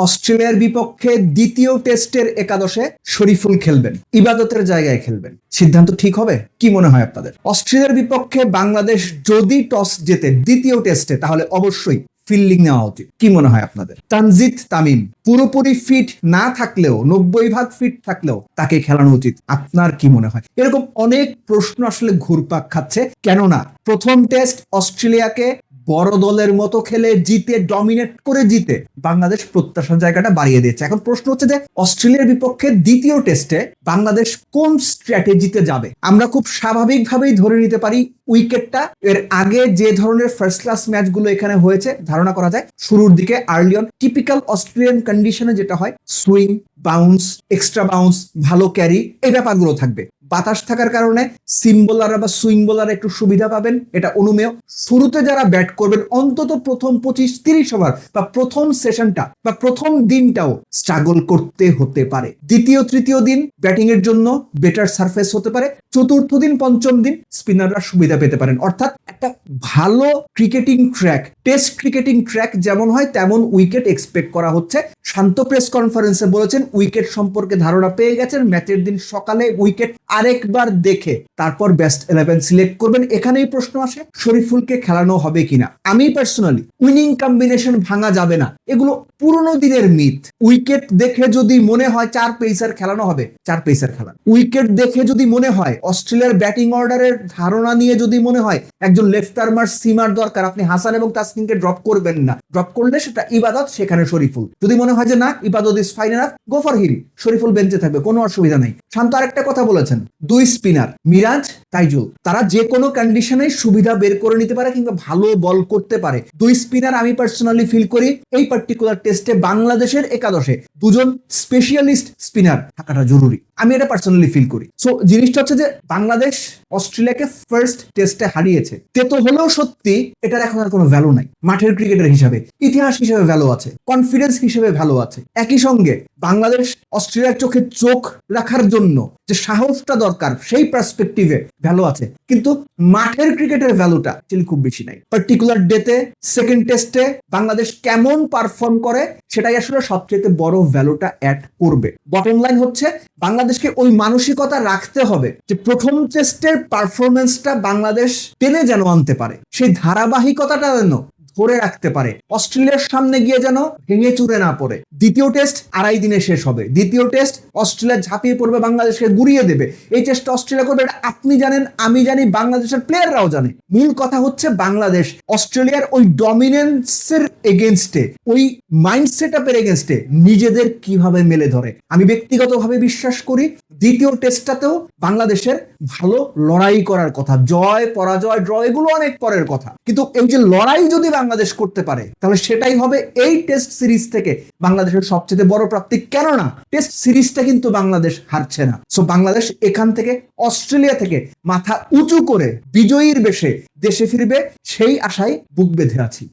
অস্ট্রেলিয়ার বিপক্ষে দ্বিতীয় টেস্টের একাদশে শরীফুল খেলবেন, ইবাদতের জায়গায় খেলবেন। সিদ্ধান্ত ঠিক হবে? কি মনে হয় আপনাদের? অস্ট্রেলিয়ার বিপক্ষে বাংলাদেশ যদি টস জেতে দ্বিতীয় টেস্টে, তাহলে অবশ্যই ফিল্ডিং নেওয়া উচিত। কি মনে হয় আপনাদের? তানজিদ তামিম পুরোপুরি ফিট না থাকলেও, 90% ফিট থাকলেও তাকে খেলানো উচিত। আপনার কি মনে হয়? এরকম অনেক প্রশ্ন আসলে ঘুরপাক খাচ্ছে, কেননা প্রথম টেস্ট অস্ট্রেলিয়াকে বড় দলের মতো খেলে জিতে, ডমিনেট করে জিতে বাংলাদেশ প্রত্যাশার জায়গাটা বাড়িয়ে দিয়েছে। এখন প্রশ্ন হচ্ছে যে অস্ট্রেলিয়ার বিপক্ষে দ্বিতীয় টেস্টে বাংলাদেশ কোন স্ট্র্যাটেজিতে যাবে? আমরা খুব স্বাভাবিকভাবেই ধরে নিতে পারি উইকেটটা এর আগে যে ধরনের ফার্স্ট ক্লাস ম্যাচগুলো এখানে হয়েছে ধারণা করা যায় শুরুর দিকে আর্লি অন টিপিক্যাল অস্ট্রেলিয়ান কন্ডিশনে যেটা হয়, সুইং, বাউন্স, এক্সট্রা বাউন্স, ভালো ক্যারি, এই ব্যাপারগুলো থাকবে। বাতাস থাকার কারণে সিম বোলাররা বা সুইং বোলার একটু সুবিধা পাবেন, এটা অনুমেয়। শুরুতে যারা ব্যাট করবেন অন্তত প্রথম 25-30 ওভার বা প্রথম সেশনটা বা প্রথম দিনটাও স্ট্রাগল করতে হতে পারে। দ্বিতীয় তৃতীয় দিন ব্যাটিং এর জন্য বেটার সারফেস হতে পারে। চতুর্থ দিন পঞ্চম দিন স্পিনাররা সুবিধা পেতে পারেন। অর্থাৎ একটা ভালো cricketing track, test cricketing track যেমন হয় তেমন উইকেট এক্সপেক্ট করা হচ্ছে। শান্ত প্রেস কনফারেন্সে বলেছেন উইকেট সম্পর্কে ধারণা পেয়ে গেছেন, ম্যাচের দিন সকালে উইকেট আরেকবার দেখে তারপর বেস্ট 11 সিলেক্ট করবেন। এখানেই প্রশ্ন আসে শরীফুলকে খেলানো হবে কিনা। আমি পার্সোনালি উইনিং কম্বিনেশন ভাঙা যাবে না, এগুলো পুরনো দিনের মিথ। উইকেট দেখে যদি মনে হয় 4 পেসার খেলানো হবে, 4 পেসার খেলান। উইকেট দেখে যদি মনে হয় অস্ট্রেলিয়ার ব্যাটিং অর্ডারের ধারণা নিয়ে যদি মনে হয় একজন লেফট আর্মার সিমার দরকার, আপনি হাসান এবং তাসকিনকে ড্রপ করবেন না। ড্রপ করলে সেটা ইবাদত, সেখানে শরীফুল। যদি মনে হয় যে না, Ebadot is fine enough, go for him, Shoriful বেঞ্চে থাকবে, কোনো অসুবিধা নেই। শান্ত আরেকটা কথা বলেছেন, 2 স্পিনার মিরাজ, তাইজুল, তারা যে কোনো কন্ডিশনে সুবিধা বের করে নিতে পারে কিংবা ভালো বল করতে পারে। 2 স্পিনার আমি পার্সোনালি ফিল করি এই পার্টিকুলার টেস্টে বাংলাদেশের একাদশে 2জন স্পেশালিস্ট স্পিনার থাকাটা জরুরি, আমি এটা পার্সোনালি ফিল করি। সো জিনিসটা হচ্ছে যে বাংলাদেশ অস্ট্রেলিয়াকে ফার্স্ট টেস্টে হারিয়েছে, তেতো হলেও সত্যি এটার এখন আর কোনো ভ্যালু নাই। মাঠের ক্রিকেটার হিসাবে, ইতিহাস হিসেবে ভ্যালু আছে, কনফিডেন্স হিসেবে ভ্যালু আছে। একই সঙ্গে বাংলাদেশ অস্ট্রেলিয়ার চোখে চোখ রাখার জন্য যে সাহসটা দরকার সেই পার্সপেক্টিভে ভ্যালু আছে, কিন্তু মাঠের ক্রিকেটের ভ্যালুটা খুব বেশি নাই। পার্টিকুলার ডেতে সেকেন্ড টেস্টে বাংলাদেশ কেমন পারফর্ম করে সেটাই আসলে সবচেয়ে বড় ভ্যালুটা অ্যাড করবে। বটম লাইন হচ্ছে বাংলাদেশকে ওই মানসিকতা রাখতে হবে যে প্রথম টেস্টের পারফরমেন্সটা বাংলাদেশ টেনে যেন আনতে পারে, সেই ধারাবাহিকতাটা যেন ধরে রাখতে পারে, অস্ট্রেলিয়ার সামনে গিয়ে যেন ভেঙে চুরে না পড়ে। দ্বিতীয় টেস্ট 2.5 দিনে শেষ হবে। দ্বিতীয় টেস্ট অস্ট্রেলিয়া ঝাঁপিয়ে পড়বে, বাংলাদেশকে গুড়িয়ে দেবে। এই টেস্টটা অস্ট্রেলিয়া করবে, এটা আপনি জানেন, আমি জানি, বাংলাদেশের প্লেয়াররাও জানে। মূল কথা হচ্ছে বাংলাদেশ অস্ট্রেলিয়ার ওই ডমিনেন্সের এগেনস্টে, ওই মাইন্ড সেট আপের এগেনস্টে নিজেদের কিভাবে মেলে ধরে। আমি ব্যক্তিগতভাবে বিশ্বাস করি দ্বিতীয় টেস্টটাতেও বাংলাদেশের ভালো লড়াই করার কথা। জয় পরাজয় ড্র এগুলো অনেক পরের কথা, কিন্তু এই যে লড়াই যদি বাংলাদেশ করতে পারে তাহলে সেটাই হবে এই টেস্ট সিরিজ থেকে বাংলাদেশের সবচেয়ে বড় প্রাপ্তি। কেননা টেস্ট সিরিজটা কিন্তু বাংলাদেশ হারছে না। সো বাংলাদেশ এখান থেকে, অস্ট্রেলিয়া থেকে মাথা উঁচু করে বিজয়ীর বেশে দেশে ফিরবে, সেই আশায় বুক বেঁধে আছি।